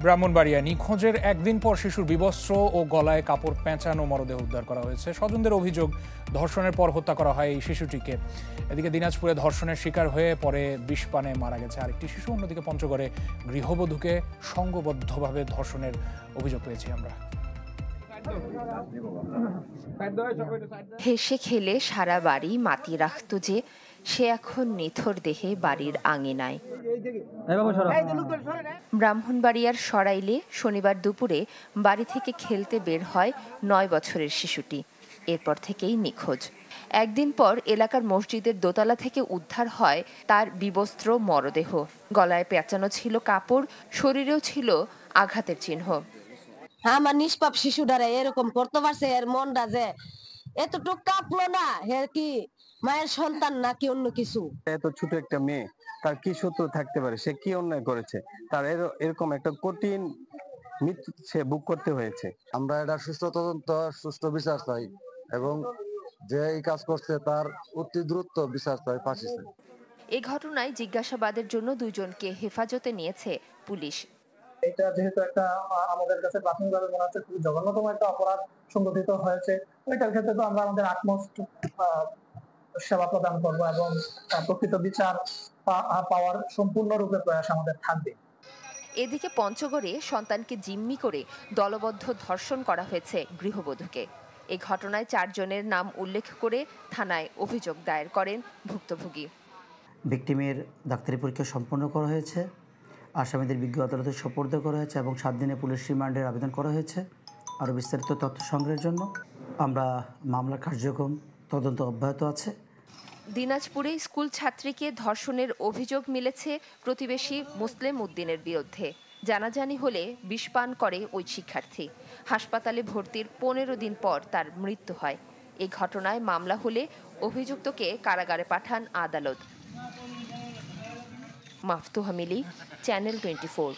ব্রাহ্মণবাড়িয়া নিখোঁজের একদিন পর শিশুর বিবস্ত্র ও গলায় কাপড় পেঁচানো মরদেহ উদ্ধার করা হয়েছে। স্বজনদের অভিযোগ, ধর্ষণের পর হত্যা করা হয় এই শিশুটিকে। এদিকে দিনাজপুরে ধর্ষণের শিকার হয়ে পরে বিষপানে মারা গেছে আরেকটি শিশু। অন্যদিকে পঞ্চগড়ে গৃহবধূকে সংঘবদ্ধভাবে ধর্ষণের অভিযোগ পেয়েছি আমরা। হেসে খেলে সারা বাড়ি মাতিয়ে রাখত যে, সে এখন নিথর দেহে বাড়ির আঙিনায়। ব্রাহ্মণবাড়িয়ার সরাইলে শনিবার দুপুরে বাড়ি থেকে খেলতে বের হয় ৯ বছরের শিশুটি। এরপর থেকেই নিখোঁজ। একদিন পর এলাকার মসজিদের দোতলা থেকে উদ্ধার হয় তার বিবস্ত্র মরদেহ। গলায় পেঁচানো ছিল কাপড়, শরীরেও ছিল আঘাতের চিহ্ন। আমার নিষ্পাপ শিশুটারে এরকম করতে পারছে, এর মনটা যে এতটুক কাঁপলো না, এর কি মায়ের সন্তান নাকি অন্য কিছু? এত ছোট একটা মেয়ে, তার কি শত্রু থাকতে পারে? সে কি অন্যায় করেছে? তার এরকম একটা কঠিন মৃত্যু সে ভোগ করতে হয়েছে। আমরা এটা সুষ্ঠু তদন্ত, সুষ্ঠু বিচার চাই এবং যে এই কাজ করছে তার অতি দ্রুত বিচার চাই, ফাঁসি চাই। এই ঘটনায় জিজ্ঞাসাবাদের জন্য দুজনকে হেফাজতে নিয়েছে পুলিশ। এটা যেহেতু একটা আমাদের কাছে প্রাথমিকভাবে মনে হচ্ছে খুব জঘন্যতম একটা অপরাধ সংঘটিত হয়েছে, ওইটার ক্ষেত্রে তো আমরা আমাদের আটমোস্ট সেবা প্রদান করবো এবং প্রকৃত বিচার পাওয়ার সম্পূর্ণরূপে প্রয়াস আমাদের থাকবে। এদিকে পঞ্চগড়ে সন্তানকে জিম্মি করে দলবদ্ধ ধর্ষণ করা হয়েছে গৃহবধূকে। এই ঘটনায় 4 জনের নাম উল্লেখ করে থানায় অভিযোগ দায়ের করেন ভুক্তভোগী। ভিকটিমের ডাক্তারি পরীক্ষা সম্পন্ন করা হয়েছে, আসামিদের বিজ্ঞ আদালতে সোপর্দ করা হয়েছে এবং 7 দিনে পুলিশ রিমান্ডের আবেদন করা হয়েছে। আরও বিস্তারিত তথ্য সংগ্রহের জন্য আমরা মামলার কার্যক্রম তদন্ত অব্যাহত আছে। দিনাজপুরে স্কুল ছাত্রীকে ধর্ষণের অভিযোগ মিলেছে প্রতিবেশী মুসলিম উদ্দিনের বিরুদ্ধে। জানাজানি হলে বিষপান করে ওই শিক্ষার্থী। হাসপাতালে ভর্তির 15 দিন পর তার মৃত্যু হয়। এই ঘটনায় মামলা হলে অভিযুক্তকে কারাগারে পাঠান আদালত। মাফতুহা মিলি, চ্যানেল 24।